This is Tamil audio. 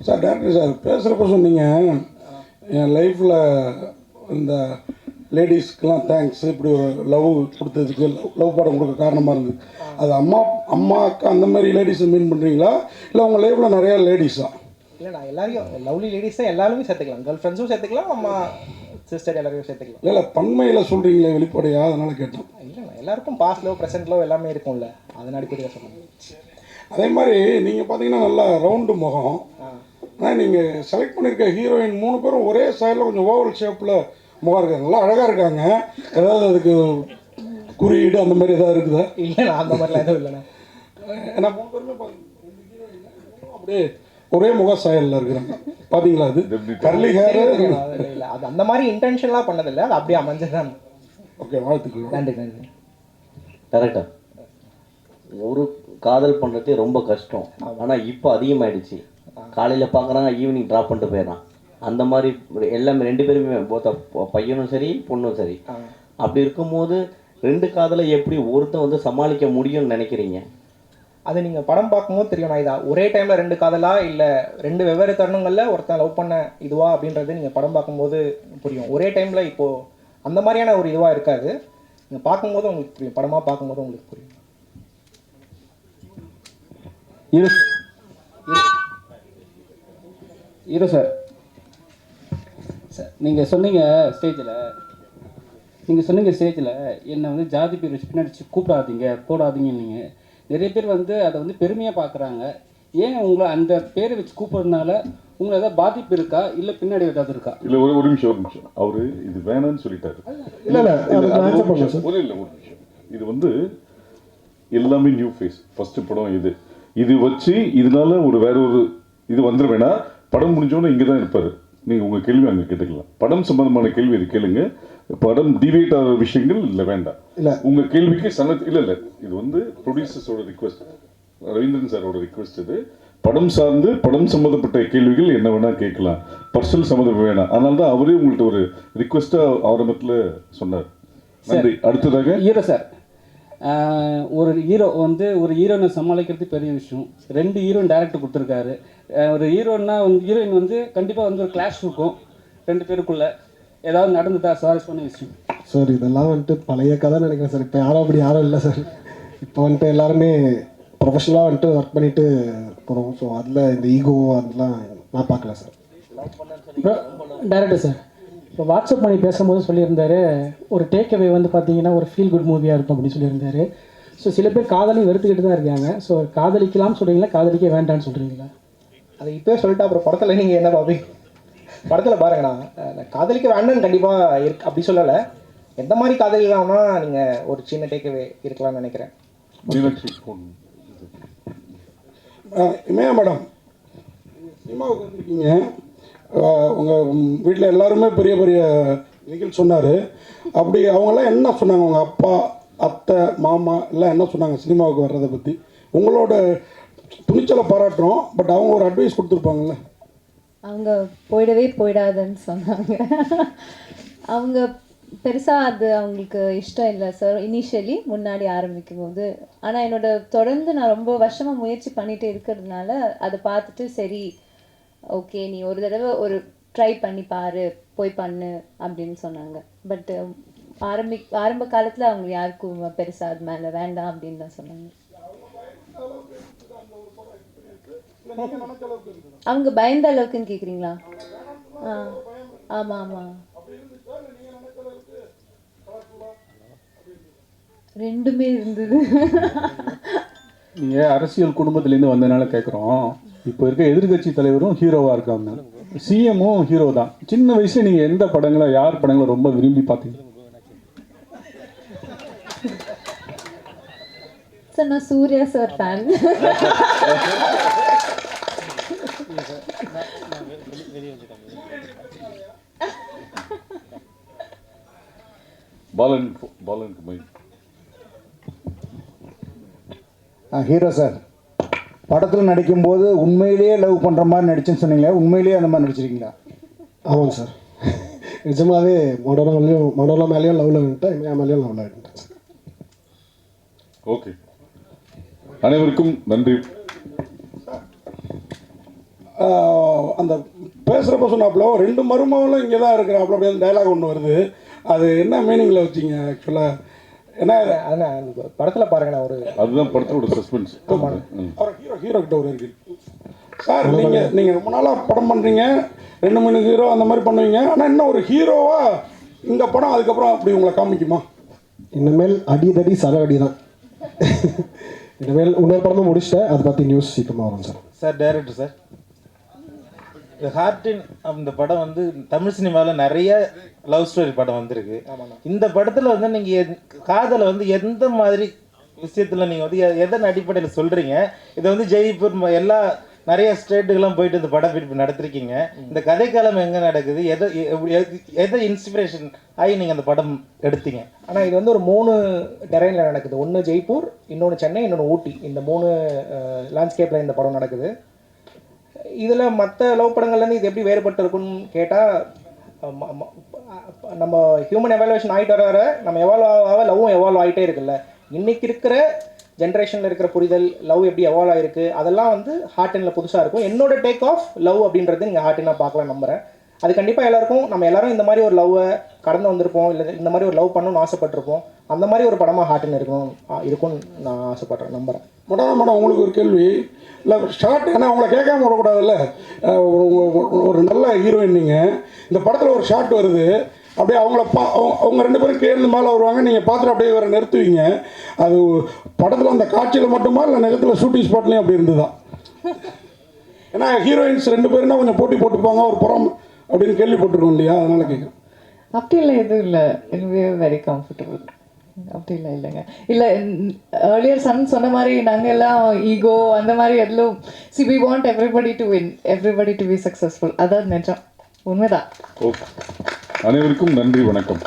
சார் டேரக்டர் சார் பேசுகிறப்ப சொன்னீங்க என் லைஃப்பில் இந்த லேடிஸ்க்கெலாம் தேங்க்ஸ், இப்படி ஒரு லவ் கொடுத்ததுக்கு, லவ் படம் கொடுக்க காரணமாக இருந்தது. அது அம்மாவுக்கு அந்த மாதிரி லேடிஸை மீன் பண்ணுறீங்களா, இல்லை உங்கள் லைஃப்பில் நிறையா லேடிஸா? இல்லை, நான் எல்லாரையும் லவ்லி லேடிஸ் தான் எல்லாருமே சேர்த்துக்கலாம். கேர்ள் ஃப்ரெண்ட்ஸும் சேர்த்துக்கலாம், அம்மா சிஸ்டர் எல்லாரையும் சேர்த்துக்கலாம். இல்லை பன்மையில் சொல்கிறீங்களே வெளிப்படையா, அதனால் கேட்டேன். இல்லை, எல்லாருக்கும் பாஸ்ட் லவ் ப்ரெசென்ட் லவ் எல்லாமே இருக்கும்ல, அதன் அடிப்படையாக சொல்லுங்கள். அதே மாதிரி நீங்கள் பார்த்தீங்கன்னா நல்லா ரவுண்டு முகம். ஆனால் நீங்கள் செலக்ட் பண்ணியிருக்க ஹீரோயின் 3 பேரும் ஒரே ஸ்டைலில் கொஞ்சம் ஓவல் ஷேப்பில் முகம் இருக்காங்க, நல்லா அழகாக இருக்காங்க. ஏதாவது அதுக்கு குறியீடு அந்த மாதிரி எதாவது இருக்குதா? இல்லைண்ணா, அந்த மாதிரிலாம் எதுவும் இல்லைண்ணா. ஏன்னா 3 பேருமே அப்படியே ஒரே முக சாயலில் இருக்கிறாங்க, பார்த்தீங்களா? அது கர்லி ஹேர் இல்லை, அது அந்த மாதிரி இன்டென்ஷன்லாம் பண்ணதில்லை, அது அப்படியே அமைஞ்சதுதான். ஓகே, வாழ்த்துக்கள். நன்றி நன்றி. கரெக்டாக ஒரு காதல் பண்ணுறதே ரொம்ப கஷ்டம். ஆனால் இப்போ அதிகமாகிடுச்சு. காலையில் பார்க்குறாங்க, ஈவினிங் ட்ராப் பண்ணிட்டு போயிடறான். அந்த மாதிரி எல்லாமே 2 பேருமே, பையனும் சரி பொண்ணும் சரி. அப்படி இருக்கும்போது 2 காதலை எப்படி ஒருத்தன் வந்து சமாளிக்க முடியும்னு நினைக்கிறீங்க? அது நீங்கள் படம் பார்க்கும்போது தெரியும். நான் இதா ஒரே டைமில் 2 காதலா இல்லை 2 வெவ்வேறு தருணங்களில் ஒருத்தன் லவ் பண்ண இதுவா அப்படின்றது நீங்கள் படம் பார்க்கும்போது புரியும். ஒரே டைமில் இப்போது அந்த மாதிரியான ஒரு இதுவாக இருக்காது. நீங்கள் பார்க்கும்போது உங்களுக்கு புரியும், படமாக பார்க்கும்போது உங்களுக்கு புரியும். ஹீரோ சார், நீங்கள் சொன்னீங்க ஸ்டேஜில் என்னை வந்து ஜாதி பேர் வச்சு பின்னாடி கூப்பிடாதீங்க போடாதீங்க. நீங்கள் நிறைய பேர் வந்து அதை வந்து பெருமையாக பார்க்குறாங்க. ஏன் உங்களை அந்த பேரை வச்சு கூப்பிட்றதுனால உங்களுக்கு ஏதாவது பாதிப்பு இருக்கா, இல்லை பின்னாடி ஏதாவது இருக்கா? இல்லை, ஒரு நிமிஷம். அவரு இது வேணான்னு சொல்லிட்டாரு. இல்லை ஒரு நிமிஷம். இது வந்து எல்லாமே நியூ ஃபேஸ், ஃபர்ஸ்ட் படம் இது வச்சு இதனால வேற ஒரு இது வந்துட வேணாம். படம் முடிஞ்சோன்னு இங்கே தான் இருப்பார். நீங்கள் உங்கள் கேள்வி அங்கே கேட்டுக்கலாம். படம் சம்பந்தமான கேள்வி இது கேளுங்க. படம் டிவேட் ஆகிற விஷயங்கள் இல்லை, வேண்டாம். இல்லை உங்கள் கேள்விக்கு இல்லை, இது வந்து ப்ரொடியூசர்ஸோட ரிக்வெஸ்ட், ரவீந்திரன் சாரோட ரிக்வெஸ்ட். இது படம் சார்ந்து படம் சம்மந்தப்பட்ட கேள்விகள் என்ன வேணால் கேட்கலாம், பர்சனல் சம்மந்தம் வேணாம். அதனால தான் அவரே உங்கள்கிட்ட ஒரு ரிக்வெஸ்ட்டாக ஆரம்பத்தில் சொன்னார். நன்றி. அடுத்ததாக ஹீரோ சார், ஒரு ஹீரோ வந்து ஒரு ஹீரோனை சமாளிக்கிறது பெரிய விஷயம். 2 ஹீரோயின் டேரக்டர் கொடுத்துருக்காரு. ஒரு ஹீரோயின் வந்து கண்டிப்பாக வந்து ஒரு கிளாஷ் இருக்கும் 2 பேருக்குள்ள. ஏதாவது நடந்துட்டா சுவாரஸ்யமான விஷயம் சார்? இதெல்லாம் வந்துட்டு பழைய கதை நினைக்கிறேன் சார். இப்போ யாரும் இல்லை சார். இப்போ வந்துட்டு எல்லாருமே ப்ரொஃபஷனலாக வந்துட்டு ஒர்க் பண்ணிட்டு போகிறோம். ஸோ அதில் இந்த ஈகோ அதெல்லாம் நான் பார்க்கல சார். டேரக்டர் சார், இப்போ வாட்ஸ்அப் பண்ணி பேசும்போது சொல்லியிருந்தாரு, ஒரு டேக்அவே வந்து பார்த்தீங்கன்னா ஒரு ஃபீல் குட் மூவியாக இருக்கும் அப்படின்னு சொல்லியிருந்தாரு. ஸோ சில பேர் காதலையும் வெறுத்துக்கிட்டு தான் இருக்காங்க. ஸோ காதலிக்கலாம்னு சொல்கிறீங்களா, காதலிக்க வேண்டாம்னு சொல்கிறீங்களா? அதை இப்போயே சொல்லிட்டு அப்புறம் படத்தில் நீங்கள் என்ன பார்ப்பீங்க? படத்தில் பாருங்கண்ணா, காதலிக்க வேண்டாம்னு கண்டிப்பாக இருக்கு அப்படி சொல்லலை. எந்த மாதிரி காதலிக்கலாம்னா நீங்கள் ஒரு சின்ன டேக்அவே இருக்கலாம்னு நினைக்கிறேன். இமயா மேடம், சினிமாவுக்கு வந்திருக்கீங்க. உங்கள் வீட்டில் எல்லாருமே பெரிய பெரிய நிகழ்ச்சி சொன்னார். அப்படி அவங்கெல்லாம் என்ன சொன்னாங்க? உங்கள் அப்பா, அத்தை, மாமா எல்லாம் என்ன சொன்னாங்க சினிமாவுக்கு வர்றதை பற்றி? உங்களோட துணிச்சலை பாராட்டுறோம், பட் அவங்க ஒரு அட்வைஸ் கொடுத்துருப்பாங்கல்ல. அவங்க போயிடாதுன்னு சொன்னாங்க. அவங்க பெருசாக அது அவங்களுக்கு இஷ்டம் இல்லை சார் இனிஷியலி முன்னாடி ஆரம்பிக்கும் போது. ஆனால் தொடர்ந்து நான் ரொம்ப வருஷமாக முயற்சி பண்ணிகிட்டே இருக்கிறதுனால அதை பார்த்துட்டு சரி ஓகே நீ ஒரு தடவை ஒரு ட்ரை பண்ணி பாரு, போய் பண்ணு அப்படின்னு சொன்னாங்க. பட் ஆரம்ப காலத்தில் அவங்க யாருக்கும் பெருசாக அது மேலே வேண்டாம் அப்படின்னு தான் சொன்னாங்க. அவங்க பயந்த அளவுக்குன்னு கேட்குறீங்களா? ஆமாம் ஆமாம், ரெண்டுமே இருந்தது. நீங்கள் அரசியல் குடும்பத்துலேருந்து வந்ததுனால கேட்குறோம். இப்போ இருக்க எதிர்கட்சி தலைவரும் ஹீரோவாக இருக்காங்க, சிஎம்மும் ஹீரோ தான். சின்ன வயசுல நீங்கள் எந்த படங்களை, யார் படங்களை ரொம்ப விரும்பி பார்த்தீங்க? சார் நான் Suriya sir fan. Hero sir, படத்தில் நடிக்கும்போது உண்மையிலேயே லவ் பண்ணுற மாதிரி நடிச்சேன்னு சொன்னீங்களா? உண்மையிலேயே அந்த மாதிரி நடிச்சிருக்கீங்களா? ஆமாங்க சார், நிஜமாகவே மனோரமா மேலேயும் லவ்வில் விட்டேன், இமயா மேலேயும் லவ்வில் விட்டேன் சார். ஓகே, அனைவருக்கும் நன்றி. அந்த பேசுகிறப்ப சொன்னாப்புல 2 மருமகளும் இங்கே தான் இருக்கிறாப்புல அப்படி அந்த டைலாக் ஒன்று வருது. அது என்ன மீனிங்கில் வச்சிங்க ஆக்சுவலாக? ஏன்னா அதான் படத்தில் பாருங்கண்ணா ஒரு அதுதான் படத்தோட சஸ்பென்ஸ். அவர் ஹீரோ கிட்ட ஒரு இருக்கு சார். நீங்கள் ரொம்ப நாளாக படம் பண்ணுறீங்க, 2-3 ஹீரோ அந்த மாதிரி பண்ணுவீங்க. ஆனால் இன்னும் ஒரு ஹீரோவாக இந்த படம் அதுக்கப்புறம் அப்படி உங்களை காமிக்குமா? இனிமேல் அடிதடி சரவடி தான். இனிமேல் இன்னொரு படமும் முடிச்சிட்டேன், அதை பற்றி நியூஸ் சீக்கிரமாக வரும் சார். சார் டைரக்டர் சார், இந்த ஹார்டின் அந்த படம் வந்து தமிழ் சினிமாவில் நிறைய லவ் ஸ்டோரி படம் வந்திருக்கு. இந்த படத்தில் வந்து நீங்கள் காதலை வந்து எந்த மாதிரி விஷயத்தில் நீங்கள் வந்து எதன் அடிப்படையில் சொல்கிறீங்க? இதை வந்து ஜெய்ப்பூர் எல்லா நிறைய ஸ்டேட்டுக்கெல்லாம் போயிட்டு இந்த படம் பிடிப்பு நடத்திருக்கீங்க. இந்த கதைக்காலம் எங்கே நடக்குது? எதை இன்ஸ்பிரேஷன் ஆகி நீங்கள் அந்த படம் எடுத்தீங்க? ஆனால் இது வந்து ஒரு 3 டெரைனில் நடக்குது. ஒன்று ஜெய்ப்பூர், இன்னொன்று சென்னை, இன்னொன்று ஊட்டி. இந்த 3 லேண்ட்ஸ்கேப்பில் இந்த படம் நடக்குது. இதில் மற்ற லவ் படங்கள்லேருந்து இது எப்படி வேறுபட்டு இருக்குன்னு கேட்டால், நம்ம ஹியூமன் எவாலுவேஷன் ஆகிட்டு வர நம்ம எவால்வ் ஆக லவ்வும் எவால்வ் ஆகிட்டே இருக்குல்ல. இன்றைக்கி இருக்கிற ஜென்ரேஷனில் இருக்கிற புரிதல் லவ் எப்படி எவால்வ் ஆகிருக்கு அதெல்லாம் வந்து ஹார்டினில் புதுசாக இருக்கும். என்னோட டேக் ஆஃப் லவ் அப்படின்றது நீங்கள் ஹார்டினாக பார்க்கலாம் நம்புகிறேன். அது கண்டிப்பாக எல்லாருக்கும், நம்ம எல்லாரும் இந்த மாதிரி ஒரு லவ்வை கடந்து வந்திருப்போம், இல்லை இந்த மாதிரி ஒரு லவ் பண்ணணும்னு ஆசைப்பட்டிருப்போம். அந்த மாதிரி ஒரு படமாக ஹார்டின் இருக்கும்னு நான் ஆசைப்பட்றேன், நம்புகிறேன். மேடம் உங்களுக்கு ஒரு கேள்வி. இல்லை ஷார்ட், ஏன்னா உங்களை கேட்காம விடக்கூடாதுல்ல. ஒரு நல்ல ஹீரோயின் நீங்கள், இந்த படத்தில் ஒரு ஷார்ட் வருது, அப்படியே அவங்க 2 பேரும் கேர்ந்து மேலே வருவாங்க, நீங்கள் பார்த்துட்டு அப்படியே வேறு நிறுத்துவீங்க. அது படத்தில் அந்த காட்சியில் மட்டுமா இல்லை நிஜத்தில் ஷூட்டிங் ஸ்பாட்லேயும் அப்படி இருந்துதான்? ஏன்னா ஹீரோயின்ஸ் 2 பேருனா கொஞ்சம் போட்டி போட்டுப்பாங்க ஒரு புறம் அப்படின்னு கேள்விப்பட்டிருக்கோம் இல்லையா, அதனால் கேட்குறேன். அப்படிலாம் எதுவும் இல்லை, எனக்கு வெரி கம்ஃபர்டபுள். அப்படிலாம் இல்லைங்க. இல்லை, ஏர்லியர் சன் சொன்ன மாதிரி நாங்கள் எல்லாம் ஈகோ அந்த மாதிரி எல்லாம் we want everybody to win, everybody to be successful. அதான் நிஜம், உண்மைதான். ஓகே, அனைவருக்கும் நன்றி, வணக்கம்.